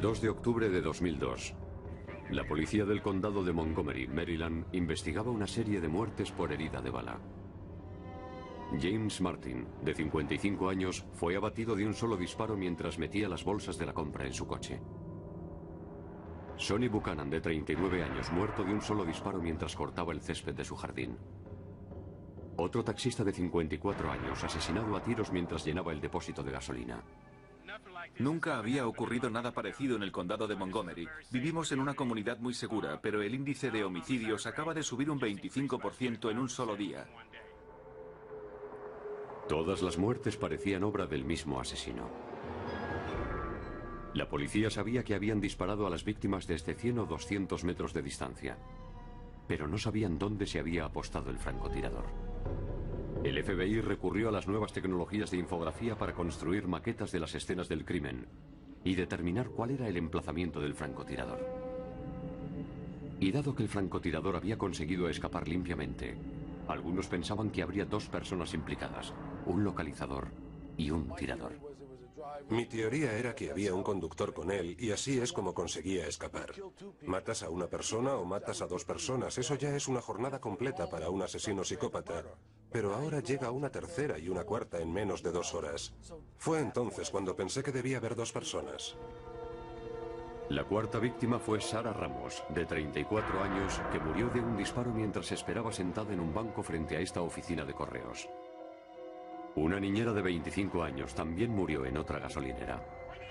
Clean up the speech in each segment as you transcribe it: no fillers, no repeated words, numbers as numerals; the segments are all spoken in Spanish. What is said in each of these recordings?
2 de octubre de 2002, la policía del condado de Montgomery, Maryland, investigaba una serie de muertes por herida de bala. James Martin, de 55 años, fue abatido de un solo disparo mientras metía las bolsas de la compra en su coche. Sonny Buchanan, de 39 años, muerto de un solo disparo mientras cortaba el césped de su jardín. Otro taxista de 54 años, asesinado a tiros mientras llenaba el depósito de gasolina. Nunca había ocurrido nada parecido en el condado de Montgomery. Vivimos en una comunidad muy segura, pero el índice de homicidios acaba de subir un 25% en un solo día. Todas las muertes parecían obra del mismo asesino. La policía sabía que habían disparado a las víctimas desde 100 o 200 metros de distancia, pero no sabían dónde se había apostado el francotirador. El FBI recurrió a las nuevas tecnologías de infografía para construir maquetas de las escenas del crimen y determinar cuál era el emplazamiento del francotirador. Y dado que el francotirador había conseguido escapar limpiamente, algunos pensaban que habría dos personas implicadas, un localizador y un tirador. Mi teoría era que había un conductor con él y así es como conseguía escapar. Matas a una persona o matas a dos personas, eso ya es una jornada completa para un asesino psicópata. Pero ahora llega una tercera y una cuarta en menos de 2 horas. Fue entonces cuando pensé que debía haber 2 personas. La cuarta víctima fue Sarah Ramos, de 34 años, que murió de un disparo mientras esperaba sentada en un banco frente a esta oficina de correos. Una niñera de 25 años también murió en otra gasolinera.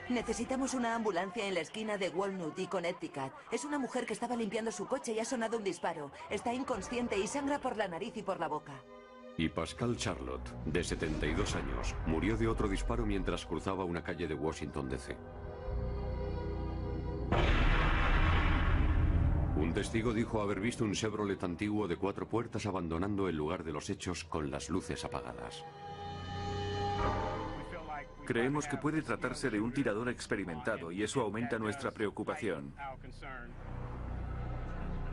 Necesitamos una ambulancia en la esquina de Walnut y Connecticut. Es una mujer que estaba limpiando su coche y ha sonado un disparo. Está inconsciente y sangra por la nariz y por la boca. Y Pascal Charlotte, de 72 años, murió de otro disparo mientras cruzaba una calle de Washington, D.C. Un testigo dijo haber visto un Chevrolet antiguo de 4 puertas abandonando el lugar de los hechos con las luces apagadas. Creemos que puede tratarse de un tirador experimentado y eso aumenta nuestra preocupación.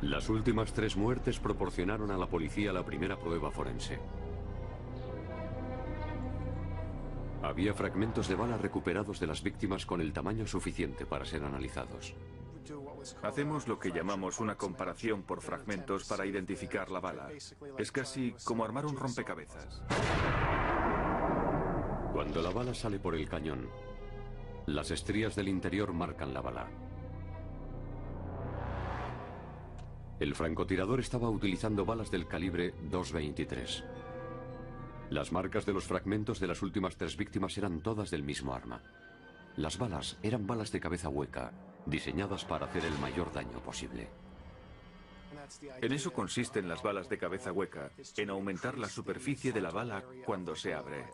Las últimas 3 muertes proporcionaron a la policía la primera prueba forense. Había fragmentos de bala recuperados de las víctimas con el tamaño suficiente para ser analizados. Hacemos lo que llamamos una comparación por fragmentos para identificar la bala. Es casi como armar un rompecabezas. Cuando la bala sale por el cañón, las estrías del interior marcan la bala. El francotirador estaba utilizando balas del calibre .223. Las marcas de los fragmentos de las últimas 3 víctimas eran todas del mismo arma. Las balas eran balas de cabeza hueca, diseñadas para hacer el mayor daño posible. En eso consisten las balas de cabeza hueca, en aumentar la superficie de la bala cuando se abre.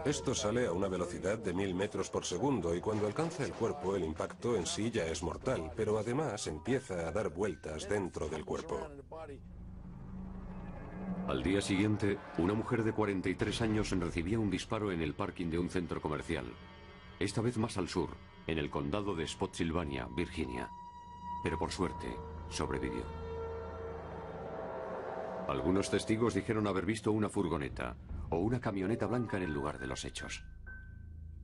Esto sale a una velocidad de 1000 metros por segundo y cuando alcanza el cuerpo el impacto en sí ya es mortal, pero además empieza a dar vueltas dentro del cuerpo. Al día siguiente, una mujer de 43 años recibía un disparo en el parking de un centro comercial, esta vez más al sur, en el condado de Spotsylvania, Virginia. Pero por suerte, sobrevivió. Algunos testigos dijeron haber visto una furgoneta o una camioneta blanca en el lugar de los hechos.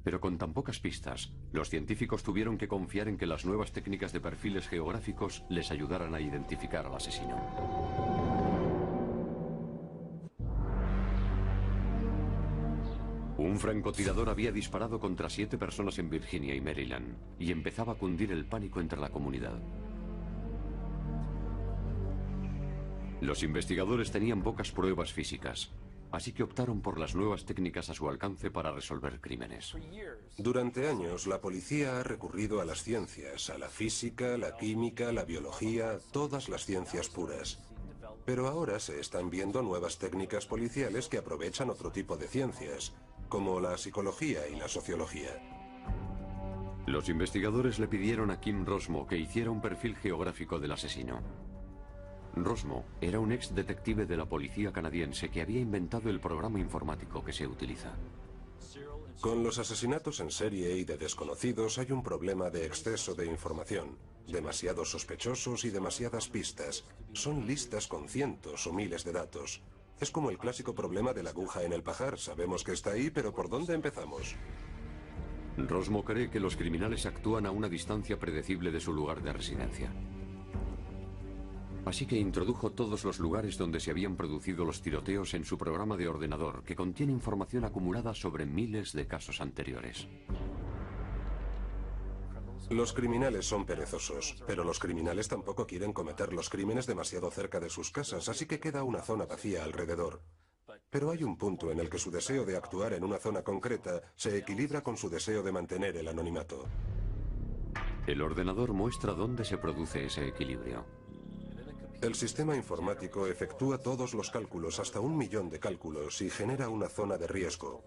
Pero con tan pocas pistas, los científicos tuvieron que confiar en que las nuevas técnicas de perfiles geográficos les ayudaran a identificar al asesino. Un francotirador había disparado contra 7 personas en Virginia y Maryland, y empezaba a cundir el pánico entre la comunidad. Los investigadores tenían pocas pruebas físicas, así que optaron por las nuevas técnicas a su alcance para resolver crímenes. Durante años, la policía ha recurrido a las ciencias, a la física, la química, la biología, todas las ciencias puras. Pero ahora se están viendo nuevas técnicas policiales que aprovechan otro tipo de ciencias, como la psicología y la sociología. Los investigadores le pidieron a Kim Rosmo que hiciera un perfil geográfico del asesino. Rosmo era un ex detective de la policía canadiense que había inventado el programa informático que se utiliza. Con los asesinatos en serie y de desconocidos hay un problema de exceso de información. Demasiados sospechosos y demasiadas pistas. Son listas con cientos o miles de datos. Es como el clásico problema de la aguja en el pajar. Sabemos que está ahí, pero ¿por dónde empezamos? Rosmo cree que los criminales actúan a una distancia predecible de su lugar de residencia. Así que introdujo todos los lugares donde se habían producido los tiroteos en su programa de ordenador, que contiene información acumulada sobre miles de casos anteriores. Los criminales son perezosos, pero los criminales tampoco quieren cometer los crímenes demasiado cerca de sus casas, así que queda una zona vacía alrededor. Pero hay un punto en el que su deseo de actuar en una zona concreta se equilibra con su deseo de mantener el anonimato. El ordenador muestra dónde se produce ese equilibrio. El sistema informático efectúa todos los cálculos, hasta 1 millón de cálculos, y genera una zona de riesgo.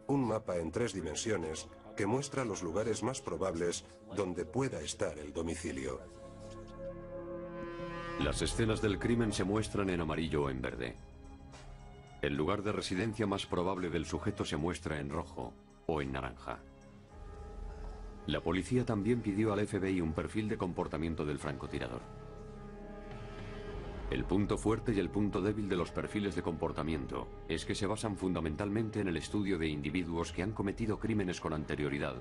Un mapa en 3 dimensiones que muestra los lugares más probables donde pueda estar el domicilio. Las escenas del crimen se muestran en amarillo o en verde. El lugar de residencia más probable del sujeto se muestra en rojo o en naranja. La policía también pidió al FBI un perfil de comportamiento del francotirador. El punto fuerte y el punto débil de los perfiles de comportamiento es que se basan fundamentalmente en el estudio de individuos que han cometido crímenes con anterioridad,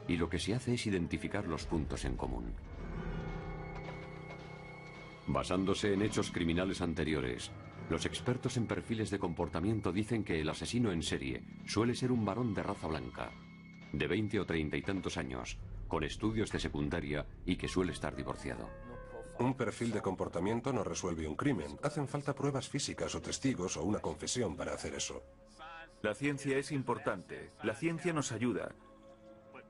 y lo que se hace es identificar los puntos en común. Basándose en hechos criminales anteriores, los expertos en perfiles de comportamiento dicen que el asesino en serie suele ser un varón de raza blanca, de 20 o 30 y tantos años, con estudios de secundaria y que suele estar divorciado. Un perfil de comportamiento no resuelve un crimen. Hacen falta pruebas físicas o testigos o una confesión para hacer eso. La ciencia es importante. La ciencia nos ayuda.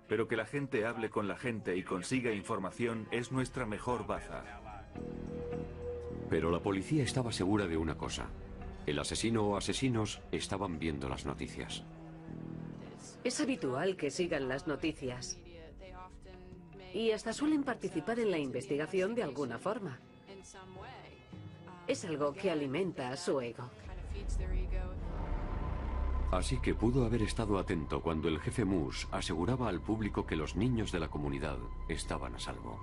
Pero que la gente hable con la gente y consiga información es nuestra mejor baza. Pero la policía estaba segura de una cosa. El asesino o asesinos estaban viendo las noticias. Es habitual que sigan las noticias. Y hasta suelen participar en la investigación de alguna forma. Es algo que alimenta su ego. Así que pudo haber estado atento cuando el jefe Moose aseguraba al público que los niños de la comunidad estaban a salvo.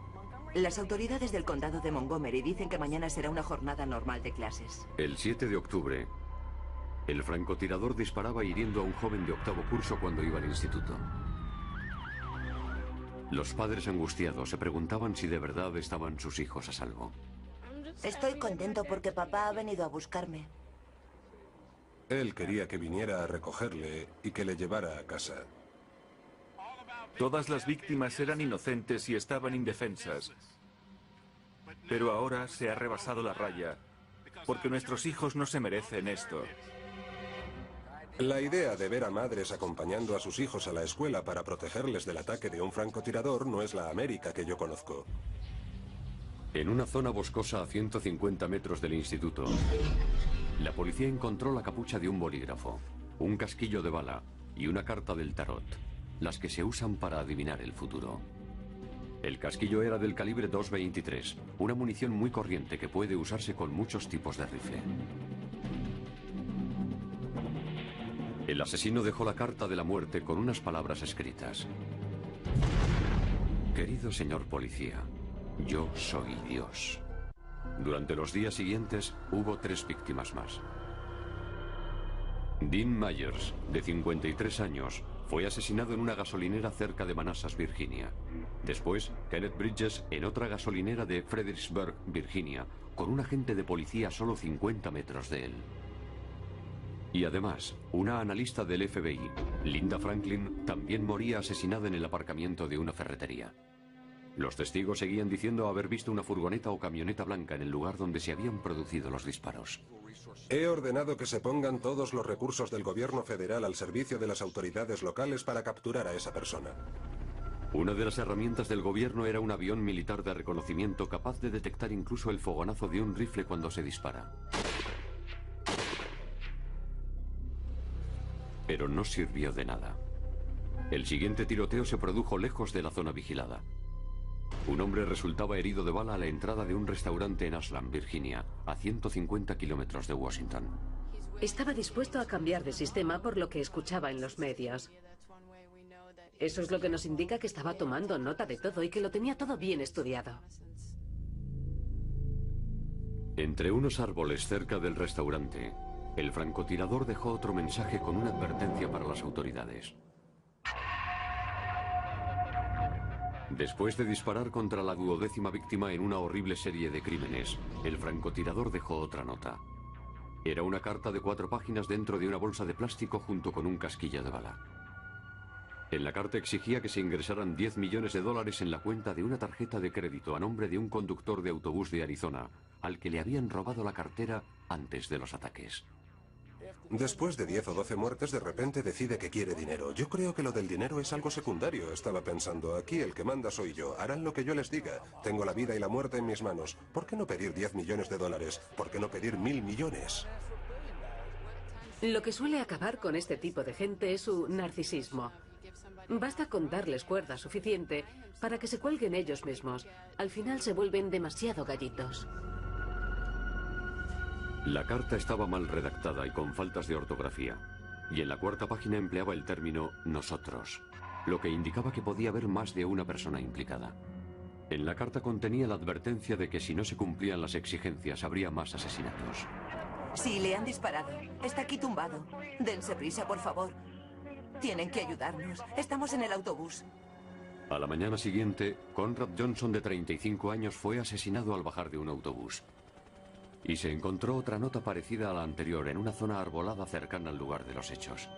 Las autoridades del condado de Montgomery dicen que mañana será una jornada normal de clases. El 7 de octubre, el francotirador disparaba hiriendo a un joven de 8º curso cuando iba al instituto. Los padres angustiados se preguntaban si de verdad estaban sus hijos a salvo. Estoy contento porque papá ha venido a buscarme. Él quería que viniera a recogerle y que le llevara a casa. Todas las víctimas eran inocentes y estaban indefensas. Pero ahora se ha rebasado la raya, porque nuestros hijos no se merecen esto. La idea de ver a madres acompañando a sus hijos a la escuela para protegerles del ataque de un francotirador no es la América que yo conozco. En una zona boscosa a 150 metros del instituto, la policía encontró la capucha de un bolígrafo, un casquillo de bala y una carta del tarot, las que se usan para adivinar el futuro. El casquillo era del calibre .223, una munición muy corriente que puede usarse con muchos tipos de rifle. El asesino dejó la carta de la muerte con unas palabras escritas. Querido señor policía, yo soy Dios. Durante los días siguientes hubo 3 víctimas más. Dean Myers, de 53 años, fue asesinado en una gasolinera cerca de Manassas, Virginia. Después, Kenneth Bridges en otra gasolinera de Fredericksburg, Virginia, con un agente de policía a solo 50 metros de él. Y además, una analista del FBI, Linda Franklin, también moría asesinada en el aparcamiento de una ferretería. Los testigos seguían diciendo haber visto una furgoneta o camioneta blanca en el lugar donde se habían producido los disparos. He ordenado que se pongan todos los recursos del gobierno federal al servicio de las autoridades locales para capturar a esa persona. Una de las herramientas del gobierno era un avión militar de reconocimiento capaz de detectar incluso el fogonazo de un rifle cuando se dispara. Pero no sirvió de nada. El siguiente tiroteo se produjo lejos de la zona vigilada. Un hombre resultaba herido de bala a la entrada de un restaurante en Ashland, Virginia, a 150 kilómetros de Washington. Estaba dispuesto a cambiar de sistema por lo que escuchaba en los medios. Eso es lo que nos indica que estaba tomando nota de todo y que lo tenía todo bien estudiado. Entre unos árboles cerca del restaurante, el francotirador dejó otro mensaje con una advertencia para las autoridades. Después de disparar contra la 12ª víctima en una horrible serie de crímenes, el francotirador dejó otra nota. Era una carta de 4 páginas dentro de una bolsa de plástico junto con un casquillo de bala. En la carta exigía que se ingresaran $10 millones en la cuenta de una tarjeta de crédito a nombre de un conductor de autobús de Arizona, al que le habían robado la cartera antes de los ataques. Después de 10 o 12 muertes, de repente decide que quiere dinero. Yo creo que lo del dinero es algo secundario. Estaba pensando, aquí el que manda soy yo. Harán lo que yo les diga. Tengo la vida y la muerte en mis manos. ¿Por qué no pedir $10 millones? ¿Por qué no pedir 1.000 millones? Lo que suele acabar con este tipo de gente es su narcisismo. Basta con darles cuerda suficiente para que se cuelguen ellos mismos. Al final se vuelven demasiado gallitos. La carta estaba mal redactada y con faltas de ortografía, y en la 4ª página empleaba el término nosotros, lo que indicaba que podía haber más de una persona implicada. En la carta contenía la advertencia de que si no se cumplían las exigencias habría más asesinatos. Sí, le han disparado. Está aquí tumbado. Dense prisa, por favor. Tienen que ayudarnos. Estamos en el autobús. A la mañana siguiente, Conrad Johnson, de 35 años, fue asesinado al bajar de un autobús. Y se encontró otra nota parecida a la anterior en una zona arbolada cercana al lugar de los hechos.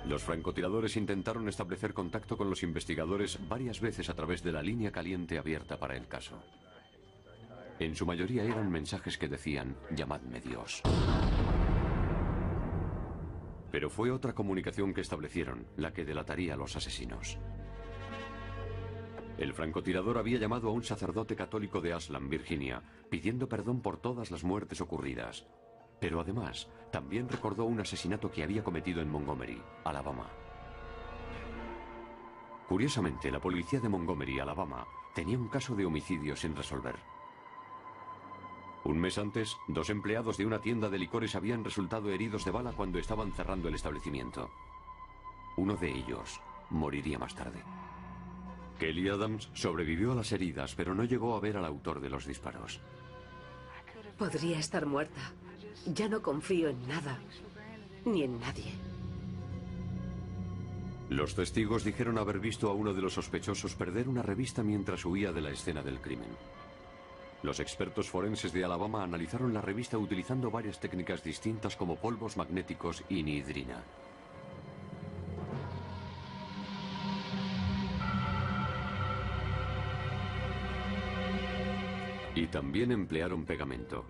Los francotiradores intentaron establecer contacto con los investigadores varias veces a través de la línea caliente abierta para el caso. En su mayoría eran mensajes que decían, llamadme Dios. Pero fue otra comunicación que establecieron, la que delataría a los asesinos. El francotirador había llamado a un sacerdote católico de Ashland, Virginia, pidiendo perdón por todas las muertes ocurridas. Pero además, también recordó un asesinato que había cometido en Montgomery, Alabama. Curiosamente, la policía de Montgomery, Alabama, tenía un caso de homicidio sin resolver. Un mes antes, 2 empleados de una tienda de licores habían resultado heridos de bala cuando estaban cerrando el establecimiento. Uno de ellos moriría más tarde. Kelly Adams sobrevivió a las heridas, pero no llegó a ver al autor de los disparos. Podría estar muerta. Ya no confío en nada, ni en nadie. Los testigos dijeron haber visto a uno de los sospechosos perder una revista mientras huía de la escena del crimen. Los expertos forenses de Alabama analizaron la revista utilizando varias técnicas distintas como polvos magnéticos y nidrina. Y también emplearon pegamento.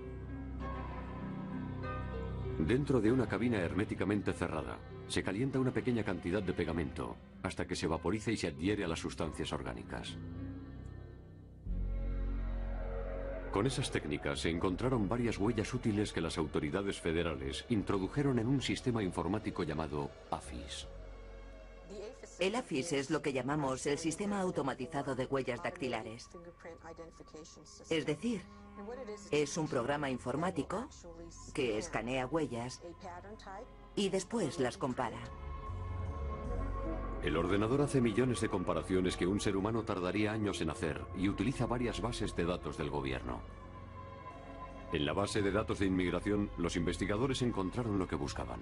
Dentro de una cabina herméticamente cerrada, se calienta una pequeña cantidad de pegamento hasta que se vaporiza y se adhiere a las sustancias orgánicas. Con esas técnicas se encontraron varias huellas útiles que las autoridades federales introdujeron en un sistema informático llamado AFIS. El AFIS es lo que llamamos el sistema automatizado de huellas dactilares. Es decir, es un programa informático que escanea huellas y después las compara. El ordenador hace millones de comparaciones que un ser humano tardaría años en hacer y utiliza varias bases de datos del gobierno. En la base de datos de inmigración, los investigadores encontraron lo que buscaban.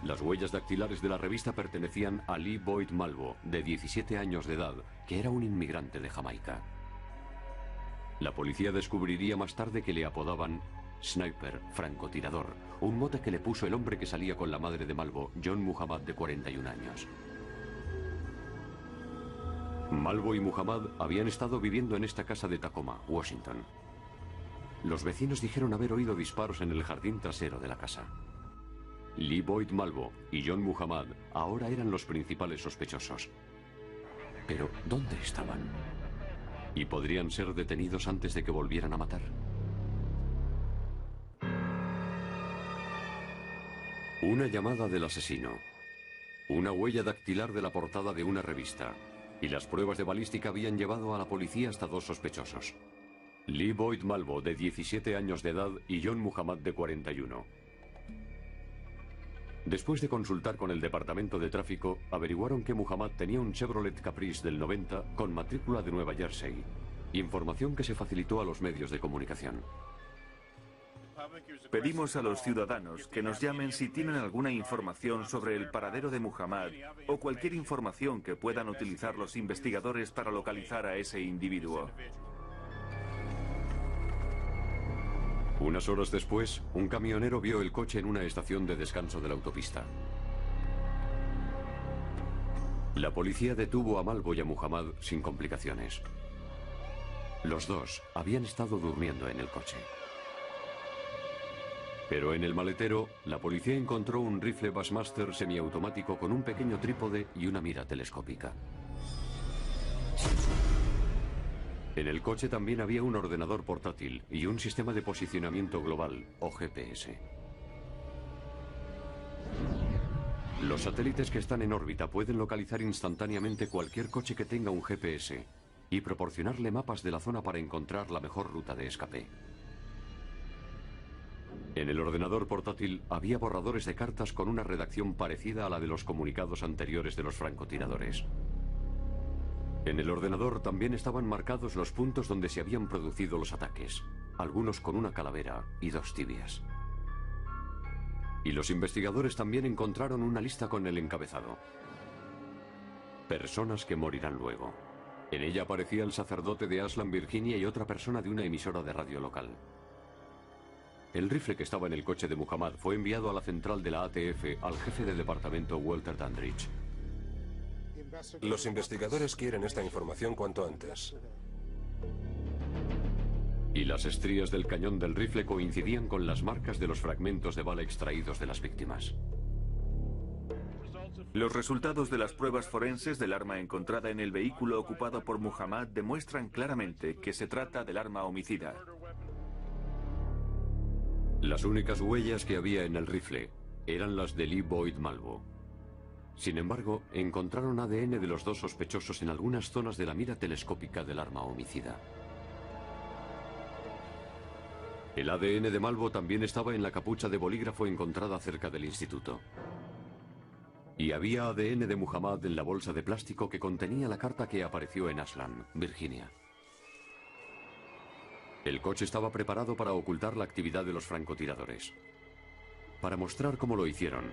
Las huellas dactilares de la revista pertenecían a Lee Boyd Malvo, de 17 años de edad, que era un inmigrante de Jamaica. La policía descubriría más tarde que le apodaban Sniper, francotirador, un mote que le puso el hombre que salía con la madre de Malvo, John Muhammad, de 41 años. Malvo y Muhammad habían estado viviendo en esta casa de Tacoma, Washington. Los vecinos dijeron haber oído disparos en el jardín trasero de la casa. Lee Boyd Malvo y John Muhammad ahora eran los principales sospechosos. Pero, ¿dónde estaban? ¿Y podrían ser detenidos antes de que volvieran a matar? Una llamada del asesino, una huella dactilar de la portada de una revista, y las pruebas de balística habían llevado a la policía hasta 2 sospechosos. Lee Boyd Malvo, de 17 años de edad, y John Muhammad, de 41. Después de consultar con el departamento de tráfico, averiguaron que Muhammad tenía un Chevrolet Caprice del 90 con matrícula de Nueva Jersey, información que se facilitó a los medios de comunicación. Pedimos a los ciudadanos que nos llamen si tienen alguna información sobre el paradero de Muhammad o cualquier información que puedan utilizar los investigadores para localizar a ese individuo. Unas horas después, un camionero vio el coche en una estación de descanso de la autopista. La policía detuvo a Malvo y a Muhammad sin complicaciones. Los dos habían estado durmiendo en el coche. Pero en el maletero, la policía encontró un rifle Bassmaster semiautomático con un pequeño trípode y una mira telescópica. En el coche también había un ordenador portátil y un sistema de posicionamiento global, o GPS. Los satélites que están en órbita pueden localizar instantáneamente cualquier coche que tenga un GPS y proporcionarle mapas de la zona para encontrar la mejor ruta de escape. En el ordenador portátil había borradores de cartas con una redacción parecida a la de los comunicados anteriores de los francotiradores. En el ordenador también estaban marcados los puntos donde se habían producido los ataques, algunos con una calavera y 2 tibias. Y los investigadores también encontraron una lista con el encabezado: personas que morirán luego. En ella aparecía el sacerdote de Ashland, Virginia, y otra persona de una emisora de radio local. El rifle que estaba en el coche de Muhammad fue enviado a la central de la ATF al jefe de departamento Walter Dandridge. Los investigadores quieren esta información cuanto antes. Y las estrías del cañón del rifle coincidían con las marcas de los fragmentos de bala extraídos de las víctimas. Los resultados de las pruebas forenses del arma encontrada en el vehículo ocupado por Muhammad demuestran claramente que se trata del arma homicida. Las únicas huellas que había en el rifle eran las de Lee Boyd Malvo. Sin embargo, encontraron ADN de los dos sospechosos en algunas zonas de la mira telescópica del arma homicida. El ADN de Malvo también estaba en la capucha de bolígrafo encontrada cerca del instituto. Y había ADN de Muhammad en la bolsa de plástico que contenía la carta que apareció en Ashland, Virginia. El coche estaba preparado para ocultar la actividad de los francotiradores. Para mostrar cómo lo hicieron,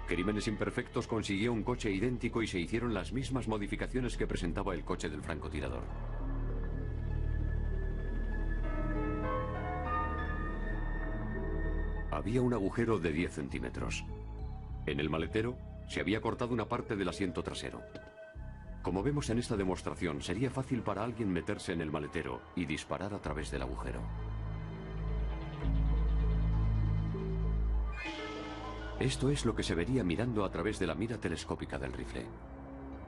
Crímenes Imperfectos consiguió un coche idéntico y se hicieron las mismas modificaciones que presentaba el coche del francotirador. Había un agujero de 10 centímetros. En el maletero se había cortado una parte del asiento trasero. Como vemos en esta demostración, sería fácil para alguien meterse en el maletero y disparar a través del agujero. Esto es lo que se vería mirando a través de la mira telescópica del rifle.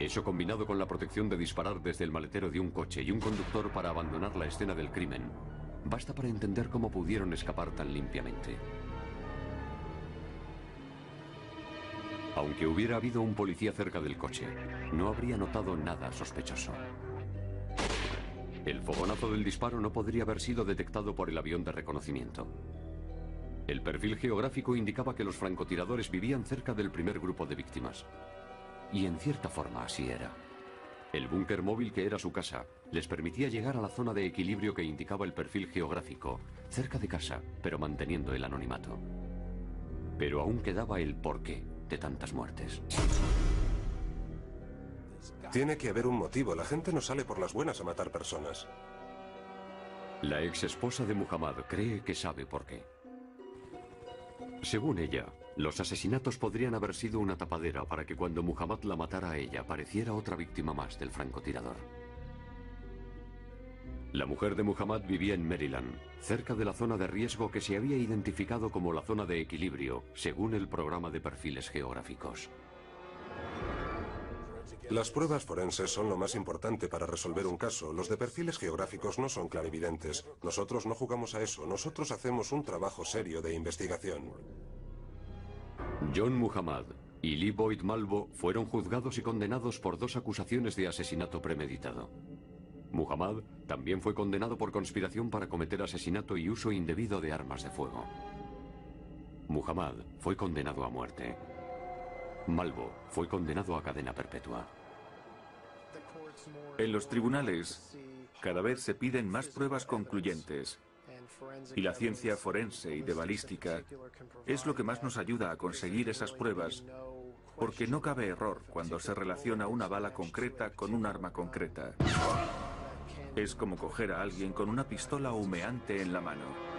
Eso combinado con la protección de disparar desde el maletero de un coche y un conductor para abandonar la escena del crimen, basta para entender cómo pudieron escapar tan limpiamente. Aunque hubiera habido un policía cerca del coche, no habría notado nada sospechoso. El fogonazo del disparo no podría haber sido detectado por el avión de reconocimiento. El perfil geográfico indicaba que los francotiradores vivían cerca del primer grupo de víctimas. Y en cierta forma así era. El búnker móvil que era su casa les permitía llegar a la zona de equilibrio que indicaba el perfil geográfico, cerca de casa, pero manteniendo el anonimato. Pero aún quedaba el porqué de tantas muertes. Tiene que haber un motivo. La gente no sale por las buenas a matar personas. La ex esposa de Muhammad cree que sabe por qué. Según ella, los asesinatos podrían haber sido una tapadera para que cuando Muhammad la matara a ella pareciera otra víctima más del francotirador. La mujer de Muhammad vivía en Maryland, cerca de la zona de riesgo que se había identificado como la zona de equilibrio, según el programa de perfiles geográficos. Las pruebas forenses son lo más importante para resolver un caso. Los de perfiles geográficos no son clarividentes. Nosotros no jugamos a eso. Nosotros hacemos un trabajo serio de investigación. John Muhammad y Lee Boyd Malvo fueron juzgados y condenados por 2 acusaciones de asesinato premeditado. Muhammad también fue condenado por conspiración para cometer asesinato y uso indebido de armas de fuego. Muhammad fue condenado a muerte. Malvo fue condenado a cadena perpetua. En los tribunales, cada vez se piden más pruebas concluyentes. Y la ciencia forense y de balística es lo que más nos ayuda a conseguir esas pruebas, porque no cabe error cuando se relaciona una bala concreta con un arma concreta. Es como coger a alguien con una pistola humeante en la mano.